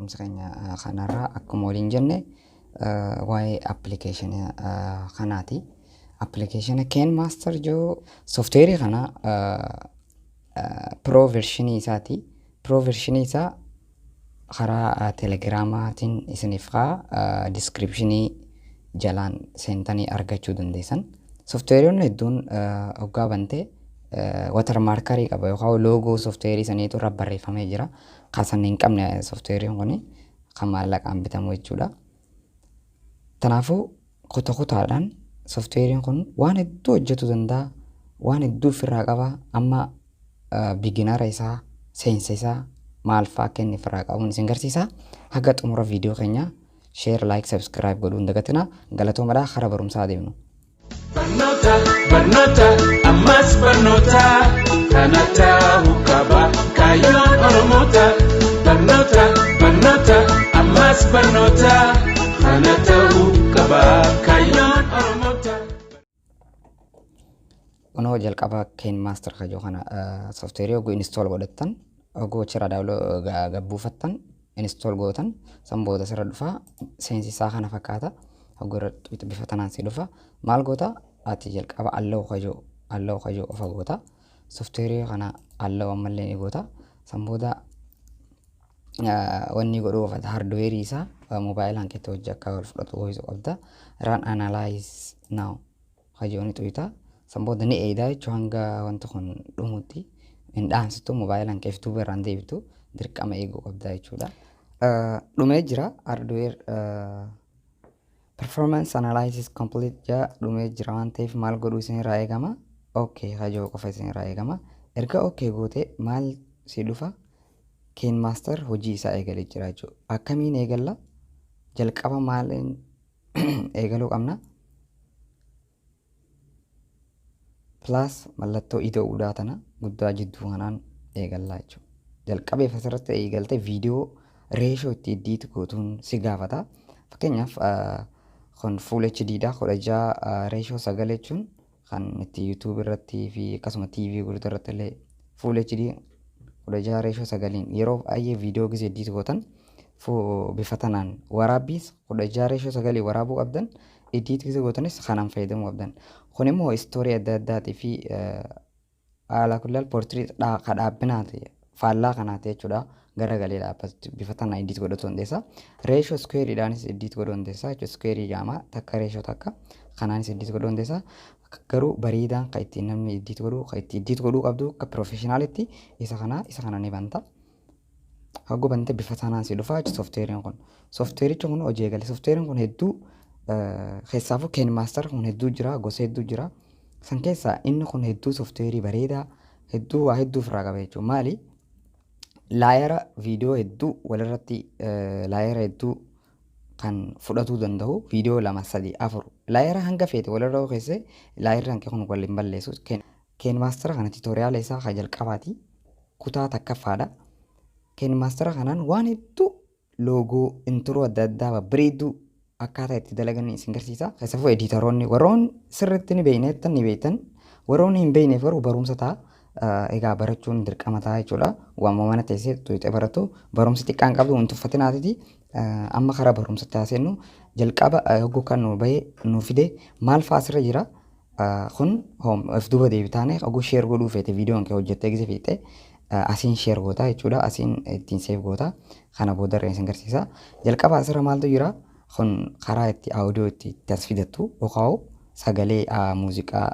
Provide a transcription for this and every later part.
Misalnya kanarra akkuma waliin jenne waa'ee appilikeeshinii kanaati. Appilikeeshinii KineMaster jedhu sooftiweerii kana Pro versionii isaati. Pro versionii isaa karaa telegiraamaatiin isiniif ka'a descriptionii jalaan seentanii argachuu dandeessan. Sooftiweeriin hedduun hoggaa bantee watermarkarii qaba yookaan loogoo sooftiweerii saniitu irra barreeffamee jira. Kaasan hin qabne sooftiweeriin kun kan maallaqaan bitamu jechuudha. Kanaafuu kutaa kutaadhaan sooftiweeriin kun waan hedduu hojjetuu danda'a. Waan hedduu ofirraa qaba. Amma biginara isaa, seensa isaa maal fa'aa akka inni ofirraa qabuun isin agarsiisa. Haga xumura viidiyoo keenyaa share, like, subscribe godhuun dagatina. Galatoomaa karaa barumsaa deemnu. Barnoota ammas barnoota kanata hukaba kayoon oromoota. Barnoota ammas barnoota kanata hukaba kayoon oromoota. Kunoo jalqaba KineMaster kajoo kana sooftiweerii oguu install godhattan oguu achirraa daawloo gabbuufattan install gootan san booda sirra dhufaa seensi isaa kana fakkaata. Oguu irratti bifa tanaan si dhufa maal goota ati jalqaba allahu kajoo ofa goota sooftiweerii kana allahu ammallee ni goota san booda wanni godhuu ofa hardweerii isaa moobaayilaan keetti hojii akka wal fudhatu ho'isu qabda. Run analyze now kajoo ni tuyita san booda ni eedaa jechuun hanga wanti kun dhumutti hin dhaansitu moobaayilaan keeftuu birraan deebitu dirqama eeguu qabda jechuudha. Dhumee jira hardweer performance analysis complete ja dhumee jira waan ta'eef maal godhuu isinirraa eegama. Okay kajoo qofa isinirraa eegama. Erga okay goote maal si dhufa KineMaster hojii isaa eegalee jira jechuudha. Akkamiin eegalla? Jalqaba maaliin eegaluu qabna? Plus mallattoo itoo udaa tana guddaa jidduu kanaan eegallaa jechuudha. Jalqabeef asirratti eegalte viidiyoo reeshoo itti edit gootuun si gaafata. Fakkeenyaaf kun full HD dha 16 reeshoo 9 jechuun kan itti YouTube irratti fi akkasuma TV gurgurtaa irratti illee full HD 16 reeshoo 9 yeroo baay'ee viidiyoo gisee edit gootan bifa tanaan waraabbiis 16 reeshoo 9 waraabuu qabdan edit gisee gootanis kanaan fayyadamuu qabdan. Kun immoo istoorii adda addaatii fi haala kullaal poortirii kadhaabbinaati faallaa kanaati jechuudha. Garagalee dhaabbatu bifa tanaan edit godhatu dandeessa. Reeshoo squareedhaanis edit godhuu dandeessa jechuudha. Squaree jaama takka reeshoo takka kanaanis edit godhuu dandeessa. Garuu bareedaan kan ittiin namni edit godhuu kan itti edit godhuu qabdu akka professionaalitti isa kana ni banta. Haggoo bante bifa tanaan si dhufa jechuudha sooftiweeriin kun. Sooftiweerichi kun hojii eegale. Sooftiweeriin kun hedduu keessaafuu KineMaster kun hedduu jira gosa hedduu jira. San keessaa inni kun hedduu sooftiweerii bareedaa hedduu waa hedduu ofirraa qaba jechuudha. Maali? Laayera viidiyoo hedduu walirratti laayera hedduu kan fudhatuu danda'u viidiyoo 2 3 4 laayera hanga feete walirra keessee laayerri hanqee kun waliin balleessu KineMaster kana tiitooriyaala isaa kan jalqabaati kutaa takkaffaadha. KineMaster kanaan waan hedduu loogoo intiroo adda addaa babbareedduu akkaataa itti dalagan isin agarsiisa. Keessafuu editaroonni warroon sirriitti ni beektan warroon hin beekneef garuu barumsa ta'a. Egaa barachuun dirqama ta'a jechuudha. Waamma mana teessee tuyxee baratu barumsa xiqqaan qabdu hin tuffatinaatiti. Amma karaa barumsatti haasennu jalqaba hogguu kan nu bahee nu fide maal fa'aa asirra jira. Kun of duuba deebitaane hogguu sheer godhuu feete viidiyoon kee hojjettee gisee fiixee asiin sheer goota jechuudha. Asiin ittiin seef goota. Kana booda irra isin agarsiisa. Jalqaba asirra maaltu jira? Kun karaa itti audiyoo itti as fidattu yookaan sagalee muuziqaa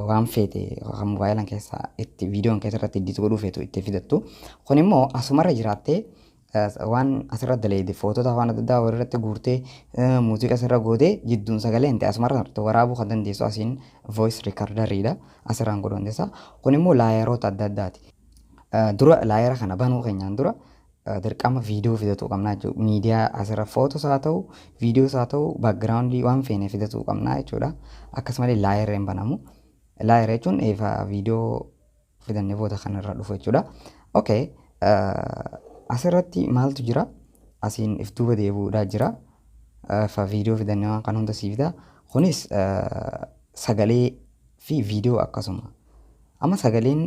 waan feete kan moobaayilaan keessa itti viidiyoon keessatti edit godhuu feetu itti fidattu. Kun immoo asumarra jiraattee waan asirra daleede footota waan adda addaa walirratti guurtee muuziqaa asirra gootee jidduun sagalee hin ta'e asumarra waraabuu kan dandeessu asiin voice recorderriidha asirraan godhuu dandeessa. Kun immoo laayeroota adda addaati. Dura laayera kana banuu keenyaan dura dirqama viidiyoo fidatuu qabnaa jechuudha. Miidiyaa asirra footos haa ta'u viidiyoos haa ta'u baakgiraawundii waan feene fidatuu qabnaa jechuudha. Akkasumallee laayera hin banamu. Laayera jechuun eefa viidiyoo fidannee foota kanarra dhufu jechuudha. Okay. Asirratti maaltu jira? Asiin if duuba deebi'uudhaa jira. Fa viidiyoo fidannee waan kan hunda sii fida. Kunis sagalee fi viidiyoo akkasuma Amma sagaleen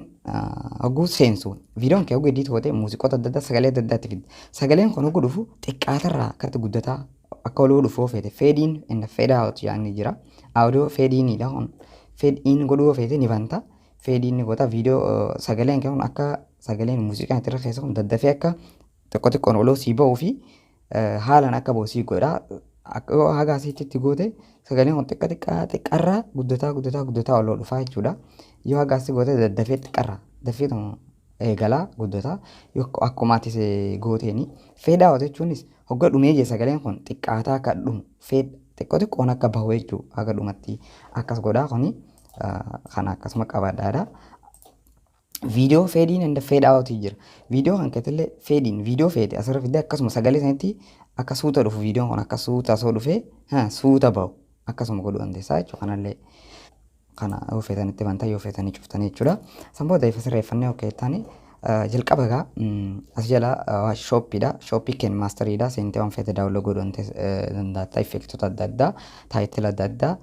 hogguu seensu viidiyoon kee hogguu ediit gootee muuziqoota adda addaa sagalee adda addaatti fidde. Sagaleen kun hogguu dhufu xiqqaatarraa akkatti guddataa akka oluu dhufuu feete feediin inda feedaa hawwatu yaadni jira. Audiyoo feediinidha kun feediin godhuu feete ni banta. Feediin ni goota viidiyoo sagaleen kee kun akka sagaleen muuziqaan itti keessa kun daddafee akka xiqqoo xiqqoon oluu sii ba'uu fi haalaan akka boosii godha. Akka haga asitti goote sagaleen kun xiqqarraa guddataa oluu dhufaa jechuudha. Yoo haga asii goote daddafee xiqqarraa daffeetu eegalaa guddataa yoo akkumaatti gooteeni feedaa hawwatu jechuunis hogga dhumee jee sagaleen kun xiqqaataa akka dhumu xiqqoo xiqqoon akka bahu jechuudha haga dhumatti akkas godhaa kuni kana akkasuma qabaadhaadha. Viidiyoo feediin inda feedaa hawwatu jira. Viidiyoo kan keessallee feediin viidiyoo feete asirra fidee akkasuma sagalee sanitti akka suuta dhufu viidiyoon kun akka suuta soo dhufee suuta bahu akkasuma godhuu dandeessaa jechuudha. Kanallee kana yoo feetanitti bantaa yoo feetanii cuftanii jechuudha. Sanboota ifa sirreeffannee okkee taane jalqaba egaa as jala shooppiidha. Shooppii keen maastariidha. Seentee waan feete daawwalloo godhuu danda'a. Effektota adda addaa taayitila adda addaa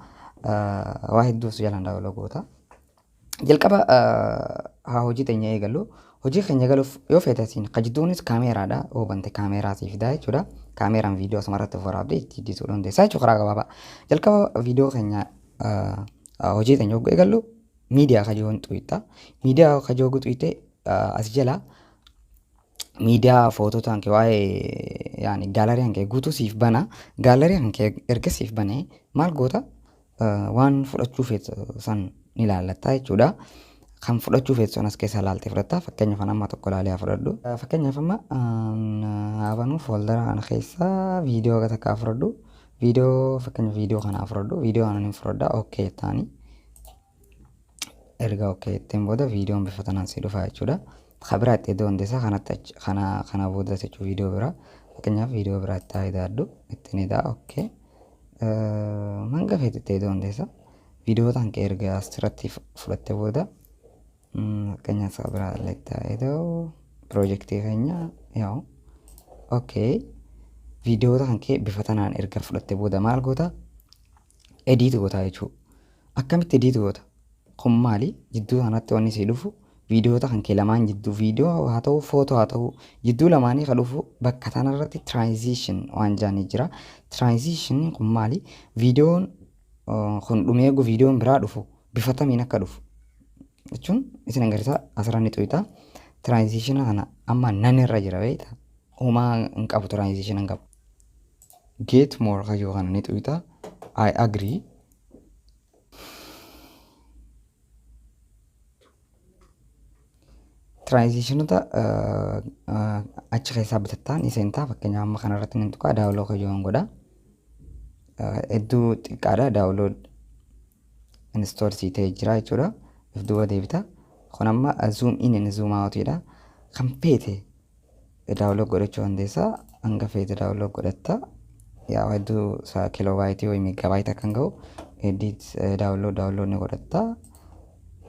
waa hedduus jalaan daawwalloo goota. Jalqaba haa hojii teenya eegallu. Hojii keenya eegaluuf yoo feetasiin qajidduunis kaameeraadha. Oo bante kaameeraa siif fidaa jechuudha. Kaameeraan viidiyoo asumarratti waraabdee itti hiddiisuu dandeessaa jechuudha karaa gabaabaa. Jalqaba viidiyoo keenya hojii teenya yoo eegallu miidiyaa kajoon xuyita. Miidiyaa kajoo xuyite as jala miidiyaa foototaan kee waa'ee yaani gaalariin kee guutuu siif bana. Gaalariin kee erga siif banee maal goota waan fudhachuu feetu san ni ilaallata jechuudha. Kan fudhachuu feetu as keessa ilaaltee fudhatta. Fakkeenyaaf amma tokko ilaalee fudhadhu. Fakkeenyaaf amma haabanu fooldara kana keessa viidiyoo takka fudhadhu. Viidiyoo fakkeenyaaf viidiyoo kana fudhadhu. Viidiyoo kana ni fudhadha. Okkee taani. Erga okkee ittiin booda viidiyoon bifa tanaan si dhufa jechuudha. Kabiraa itti iddoo hundeessaa kanatti kana booda jechuudha viidiyoo biraa. Fakkeenyaaf viidiyoo biraa itti hidhaadhu. Ittiin hidhaa okkee. Manga feete itti iddoo hundeessaa. Viidiyootaan kee erga asirratti fudhattee booda fakkeenyaaf biraa illee itti hidhuu piroojektii keenya yaa'u. Okkee. Viidiyootaan kee bifa tanaan erga fudhattee booda maal goota? Ediit goota jechuudha. Akkamitti ediit goota? Kun maali? Jidduu kanatti wanni si dhufu viidiyoota kan kee lamaan jidduu viidiyoo haa ta'u footoo haa ta'u jidduu lamaanii kan dhufu bakka tanarratti tiraanziishin waan jaanii jira. Tiraanziishin kun maali? Viidiyoon kun dhumee eegu viidiyoon biraa dhufu bifa tamiin akka dhufu jechuun isin agarsiisa asirratti xuyita. Tiraanziishina kana amma nan irra jira beekta. Uumaa hin qabu tiraanziishina hin qabu. Get more kajoo kana ni xuyita. I agree. Tiraanziishinota achi keessaa bitattaa ni seentaa. Fakkeenyaaf amma kanarratti ni tuqaa daawwalloo kajoon godha. Hedduu xiqqaadha daawwalloon instool sii ta'ee jira jechuudha. If duuba deebita. Kun amma zoom in zoom outidha. Kan feete daawwalloo godhachuu dandeessaa. Hanga feete daawwalloo godhatta. Yaa hedduu kiiloobaaytii ወይ meegaabaaytii kan ga'u edit daawwalloo ni godhatta.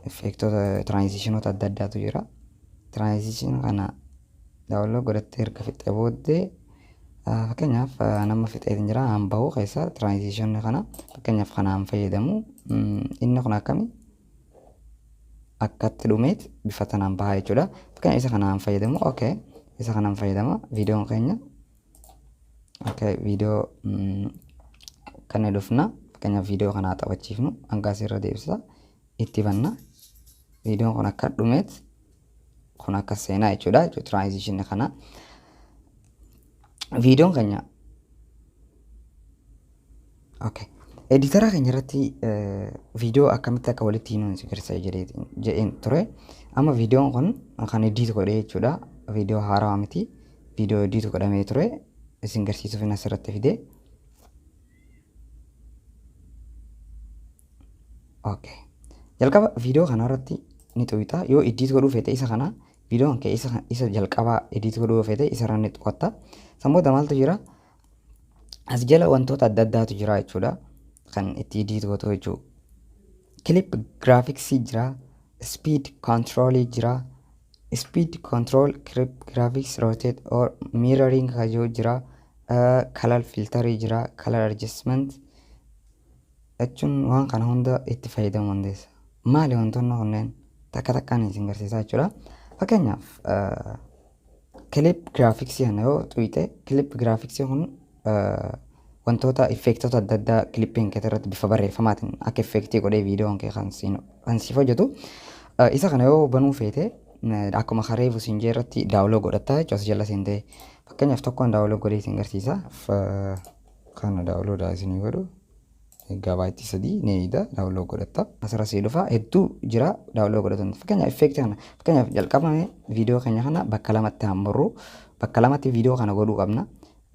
Effektota tiraanziishinoota adda addaatu jira. Tiraanziishin kana daawwalloo godhattee erga fixee booddee fakkeenyaaf nama fixee jira hanba'uu keessa tiraanziishinii kana fakkeenyaaf kanaan fayyadamu inni kun akkami akkatti dhumeet bifa tanaan bahaa jechuudha. Fakkeenyaaf isa kanaan fayyadamu okay isa kanaan fayyadama viidiyoon keenya okay viidiyoo kana dhufna fakkeenyaaf viidiyoo kana taphachiifnu hanga asirra deebisa itti banna viidiyoon kun akka dhumeet kun akka seenaa jechuudha. Tiraanziishinii kana viidiyoon keenya okay editara keenya irratti viidiyoo akkamitti akka walitti hinuun si garsiisa jedheen ture. Amma viidiyoon kun kan ediit godhee jechuudha. Viidiyoo haarawaa miti. Viidiyoo ediit godhamee ture isin garsiisuuf asirratti fidee. Okay. Jalqaba viidiyoo kanarratti ni xuyita. Yoo ediit godhuu feete isa kana viidiyoon kee isa jalqabaa ediit godhuu feete isa irra ni xuqatta. Sanboota maaltu jira? As jala wantoota adda addaatu jira jechuudha. Kan itti ediit godhu jechuudha. Clip graphicsii jira. Speed control jira. Speed control clip graphics rotate or mirroring kajoo jira. Color filter jira. Color adjustment jechuun waan kana hunda itti fayyadamuu dandeessa. Maali wantoonni kunneen? takka takkaan isin garsiisaa jechuudha. Fakkeenyaaf clip graphics kana yoo tuyite clip graphics kun wantoota effektota adda addaa clippiin kee irratti bifa barreeffamaatiin akka effektii godhee viidiyoon kee kan siif hojjetu isa kana yoo banuu feete akkuma kareefu siin jee irratti daawuloo godhatta jechuudha. As jala seentee fakkeenyaaf tokkoon daawuloo godhee isin garsiisa. Kana daawuloo isin godhu gabaayitti 3 neeyida daawuloo godhatta. Asirra sii dhufa hedduu jira daawuloo godhatan. Fakkeenyaaf effektii kana fakkeenyaaf jalqabame viidiyoo keenya kana bakka lamatti hammurru bakka lamatti viidiyoo kana godhuu qabna.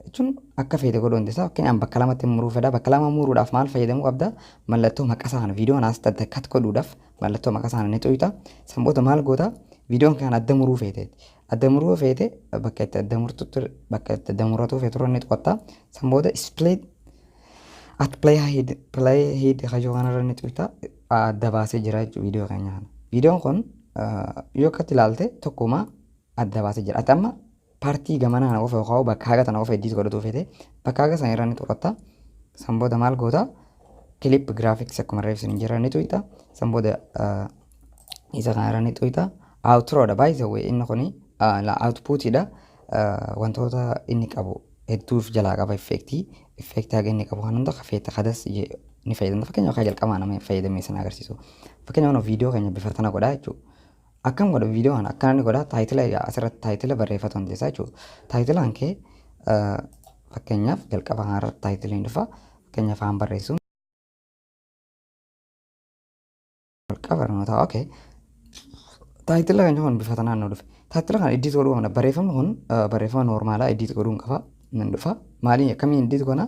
Jechuun akka feete godhuu dandeessa. Fakkeenyaaf bakka lamatti muruu fedha. Bakka lama muruudhaaf maal fayyadamuu qabda? Mallattoo maqasaa kana viidiyoon as kat godhuudhaaf mallattoo maqasaa kana ni tuyita. Sanboota maal goota? Viidiyoon kan adda muruu feete. Adda muruu feete bakka itti adda murtutti bakka itti adda muratu feetu ni qotta. Sanboota split at play head hajoo kanarra ni tuyita. Adda baasee jira jechuudha viidiyoo keenya kana. Viidiyoon kun yoo akkatti ilaalte tokkuma adda baasee jira. Ati amma paartii gamanaa na qofa yookaan bakka haga tana qofa edit godhatu feete bakka haga sana irra ni tuqatta. Sanboota maal goota? Clip graphics akkuma reefsin jira ni tuyita. Sanboota isa kana irra ni tuyita. Outro da by the way inni kuni output da wantoota inni qabu hedduuf jalaa qaba effektii haga inni qabu kan hunda kafeetta kadas ni fayyadamna. Fakkeenyaaf akka jalqabaa nama fayyadamee sana agarsiisu. Fakkeenyaaf viidiyoo keenya bifa tana godhaa jechuudha. Akkam godha viidiyoo kana akkana ni godha taayitila asirratti taayitila barreeffatu hundeessaa jechuudha. Taayitilaan kee fakkeenyaaf jalqaba kanarratti taayitiliin dhufa. Fakkeenyaaf haan barreessu. Jalqaba barnoota okay. Taayitila keenya kun bifa tanaan nu dhufe. Taayitila kana edit godhuu qabna. Barreeffamni kun barreeffama noormaalaa edit godhuun qaba. Nan dhufa. Maaliin akkamiin edit goona?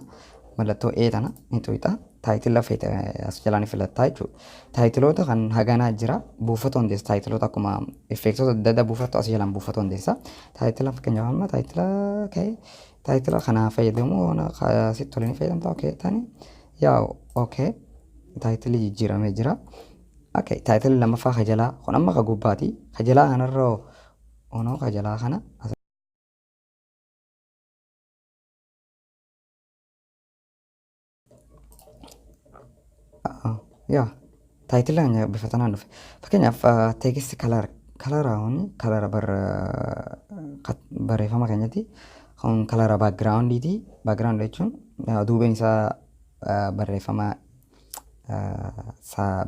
Mallattoo E tana ni tuyita. Taayitila feete as jalaan filattaa jechuudha. Taayitiloota kan haganaa jira buufata hundeessa. Taayitiloota akkuma effektoota adda addaa buufatu as jalaan buufata hundeessa. Taayitila fakkeenyaaf amma taayitila kana fayyadamu sitti tole ni fayyadamta okay tani yaa okay taayitili jijjiiramee jira. Okay taayitili lammaffaa kajalaa kun amma ka gubbaati. Kajalaa kanarra onoo kajalaa kana yaa taayitila keenya bifa tanaan dhufe. Fakkeenyaaf teekistii kalaraa barreeffama keenyatti kun kalara baakgiraawundiiti. Baakgiraawundi jechuun duubeen isaa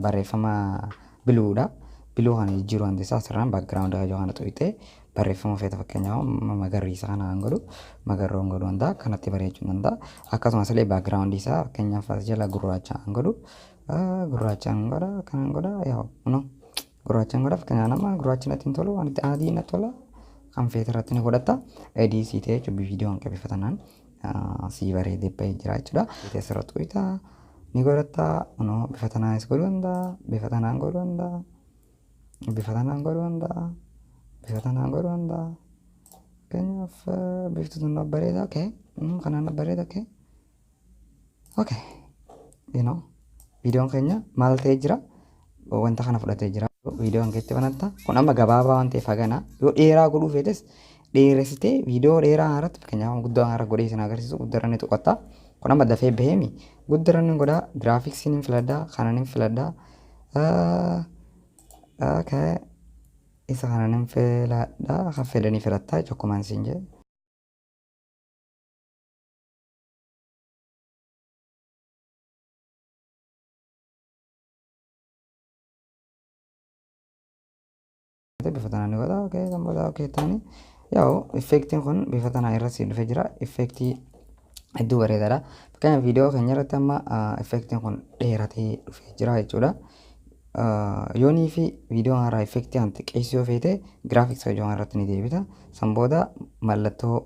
barreeffama biluudha. Biluu kana jijjiiruu handeessaa asirraan baakgiraawundi hajoo kana tuyite barreeffama feeta fakkeenyaaf magariisa kana godhu magarroon godhuu danda'a. Kanatti bareechuu danda'a. Akkasumas illee baakgiraawundi isaa fakkeenyaaf as jala gurraachaan godhu. Gurraachaan godha kanan godha yaa no gurraachaan godha fakkeenyaaf nama gurraachi natti hin tolu wanti adii natti tola kan feete irratti ni godhatta. Edii sii ta'e jechuun viidiyoon kee bifa tanaan sii bareedee bahee jira jechuudha. Teessoo irratti tuyita ni godhatta no bifa tanaanis godhuu danda'a bifa tanaan godhuu danda'a bifa tanaan godhuu danda'a bifa tanaan godhuu danda'a. Fakkeenyaaf bifti tun bareeda okay kanaan bareeda okay okay you know. Viidiyoon keenya maal ta'ee jira? Wanta kana fudhatee jira. Viidiyoon keetti banatta. Kun amma gabaabaa waan ta'eef hagana. Yoo dheeraa godhuu feetes dheeressitee viidiyoo dheeraa irratti fakkeenyaaf guddoo irra godhee isin agarsiisu guddarra ni tuqatta. Kun amma dafee baheemi. Guddarra ni godha. Giraafiksiin hin filadhaa. Kanan hin filadhaa. Okay. Isa kanan hin filadhaa. Kan fedhanii filattaa jechuudha akkuma isin jedhe. bifa tanaan ni godha okay sanboota okay taani yaa effektiin kun bifa tanaa irratti dhufee jira. Effektii hedduu bareedaadha. Fakkeenyaaf viidiyoo keenya irratti amma effektiin kun dheeratee dhufee jira jechuudha. Yoonii fi viidiyoo haaraa effektii an xiqqeessuu yoo feete giraafiks hojii irratti ni deebita. Sanboota mallattoo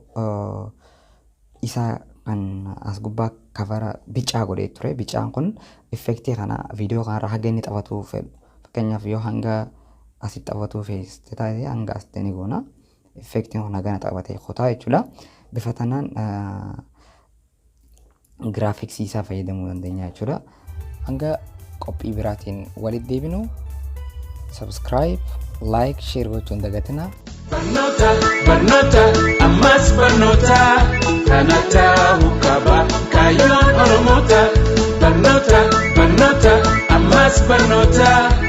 isaa kan as gubbaa kafara bicaa godhee ture. Bicaan kun effektii kana viidiyoo kanarra haga inni taphatuu fedhu. Fakkeenyaaf yoo hanga asitti taphatuu feeste taatee hanga asitti ni goona. Effektiin kun hagana taphatee kutaa jechuudha. Bifa tanaan giraafiksii isaa fayyadamuu dandeenya jechuudha. Hanga qophii biraatiin walitti deebinu subscribe, like, share gochuun dagatina. Barnoota ammas barnoota kana ta'uu qaba kaayyoon Oromoota. Barnoota ammas barnoota.